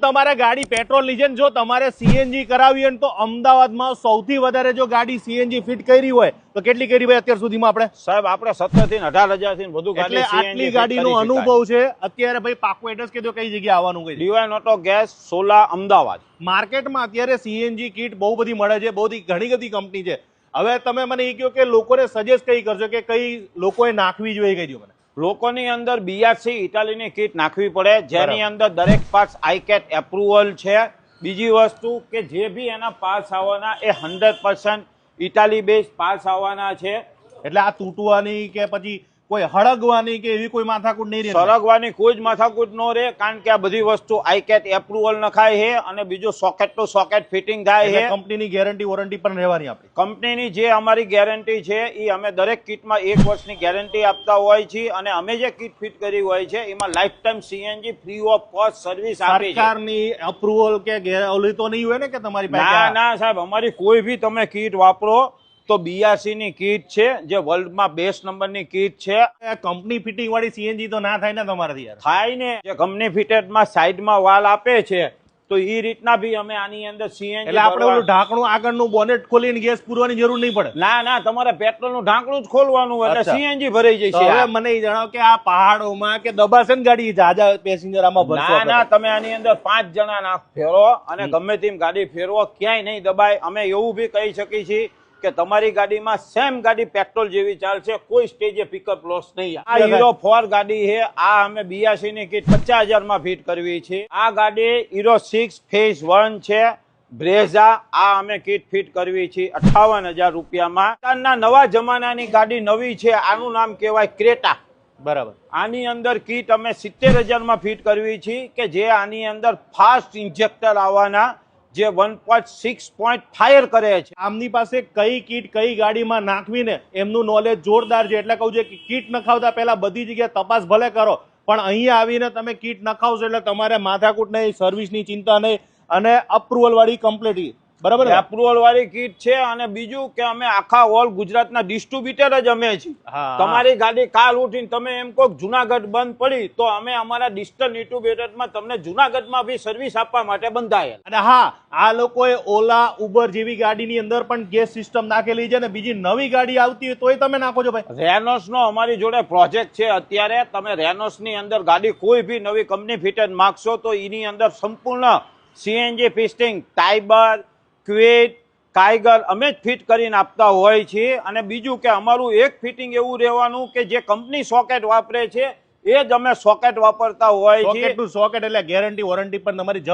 તમારે ગાડી પેટ્રોલ ની છે ને જો તમારે સીએનજી કરાવી હોય તો અમદાવાદમાં સૌથી વધારે જો ગાડી સીએનજી ફિટ કરી હોય તો કેટલી કરી ભાઈ અત્યાર સુધીમાં આપણે? સાહેબ આપણે 17 થી 18,000 થી વધુ ગાડી એટલે આટલી ગાડીનો અનુભવ છે. અત્યારે ભાઈ પાકું એડ્રેસ કહી દો, કઈ જગ્યાએ આવવાનું? કઈ ડિવાઇન ઓટો ગેસ 16 અમદાવાદ. માર્કેટમાં અત્યારે સીએનજી કિટ બહુ બધી મળે છે, બહુ ઘણી બધી કંપની છે. હવે તમે મને એ કહો કે લોકોને સજેસ્ટ કઈ કરશો કે કઈ લોકોએ નાખવી જોઈએ, કહી દો મને. લોકોની અંદર BRC ઇટાલીની કીટ નાખવી પડે, જેની અંદર દરેક પાર્ટ્સ આઈકેટ એપ્રુવલ છે. બીજી વસ્તુ કે જે બી એના પાર્ટ્સ આવવાના એ 100% ઇટાલી બેઝ પાર્ટ્સ આવવાના છે. એટલે આ તૂટવાની કે પછી કોઈ હળગવાની કે એવી કોઈ માથાકૂટ નહીં રહે? સરગવાની કોઈ જ માથાકૂટ ન રહે, કારણ કે આ બધી વસ્તુ આઈકેટ એપ્રુવલ નખાય છે અને બીજું સોકેટ ટુ સોકેટ ફિટિંગ થાય છે. કંપનીની ગેરંટી વોરંટી પણ રહેવાની આપણી. કંપનીની જે અમારી ગેરંટી છે એ અમે દરેક કીટમાં 1 વર્ષની ગેરંટી આપતા હોય છે અને અમે જે કીટ ફિટ કરી હોય છે એમાં life time CNG free of cost service આપી છે. સરકારની અપ્રુવલ કે ઓલી તો નહીં હોય ને કે તમારી પાસે? ના સાહેબ, અમારી કોઈ બી તમે કીટ વાપરો તો BRC ની કીટ છે, જે વર્લ્ડમાં બેસ્ટ નંબરની કીટ છે. કંપની ફિટિંગ વાળી સીએનજી તો ના થાય ને તમારાથી? યાર થાય ને. જે કંપની ફિટેડમાં સાઈડમાં વાલ આપે છે તો એ રીતના બી અમે આની અંદર સીએનજી. એટલે આપણે ઓલું ઢાંકણું આગળનું બોનેટ ખોલીને ગેસ પૂરવાની જરૂર નહીં પડે? ના, તમારે પેટ્રોલનું ઢાંકણું જ ખોલવાનું એટલે સીએનજી ભરાઈ જશે. હવે મને એ જણાવો કે આ પહાડોમાં કે દબાશે ને ગાડી જાજા પેસેન્જર આમાં ભરશે? ના, તમે આની અંદર 5 જણા ના ફેરો અને ગમે તેમ ગાડી ફેરવો, ક્યાંય નહીં દબાય. અમે એવું બી કહી શકીએ છીએ કે તમારી ગાડીમાં સેમ ગાડી પેટ્રોલ જેવી ચાલશે, કોઈ સ્ટેજે પિકઅપ લોસ નહીં. આ હીરો 4 ગાડી છે. આ અમે BRC ની કીટ 50,000 માં ફિટ કરવી છે. આ ગાડી હીરો 6 ફેઝ 1 છે બ્રેઝા. આ અમે કીટ ફિટ કરવી છે 58,000 રૂપિયામાં. નવા જમાનાની ગાડી નવી છે, આનું નામ કહેવાય ક્રેટા. બરાબર. આની અંદર કીટ અમે 70,000 માં ફિટ કરવી છે કે જે આની અંદર ફાસ્ટ ઇન્જેક્ટર આવવાના, જે 1.6 પોઈન્ટ ફાયર કરે છે. આમની પાસે કઈ કીટ કઈ ગાડીમાં નાખવી ને એમનું નોલેજ જોરદાર છે. એટલે કહું છું કે કીટ નખાવતા પહેલા બધી જગ્યાએ તપાસ ભલે કરો, પણ અહીંયા આવીને તમે કીટ નખાવશો એટલે તમારે માથાકૂટ નહીં, સર્વિસની ચિંતા નહીં અને અપ્રુવલ વાળી કમ્પ્લીટ. બરાબર, એપ્રુવલ વાળી કીટ છે. અને બીજું કે અમે આખા ઓલ ગુજરાતના ડિસ્ટ્રીબ્યુટર જ અમે છીએ. તમારી ગાડી કાલ ઉઠીને તમે એમ કહો જુનાગઢ બંધ પડી તો અમે અમારા ડિસ્ટલ ડિસ્ટ્રીબ્યુટરમાં તમને જુનાગઢમાં બી સર્વિસ આપવા માટે બંધાયેલ. અને હા, આ લોકોએ ઓલા ઉબર જેવી ગાડીની અંદર પણ ગેસ સિસ્ટમ નાખેલી છે ને બીજી નવી ગાડી આવતી હોય તોય તમે નાખો છો ભાઈ? રેનોસ નો અમારી જોડે પ્રોજેક્ટ છે અત્યારે. તમે રેનોસ ની અંદર ગાડી કોઈ બી નવી કંપની ફિટેડ માગશો તો એની અંદર સંપૂર્ણ સીએનજી ફિસ્ટિંગ ટાઈબર, ક્વિડ, કાઈગર અમે જ ફિટ કરીને આપતા હોય છે. અને બીજું કે અમારું એક ફિટિંગ એવું રહેવાનું કે જે કંપની સોકેટ વાપરે છે એ જ અમે સોકેટ વાપરતા હોય છે. સોકેટ ટુ સોકેટ એટલે ગેરંટી વોરંટી પણ તમારી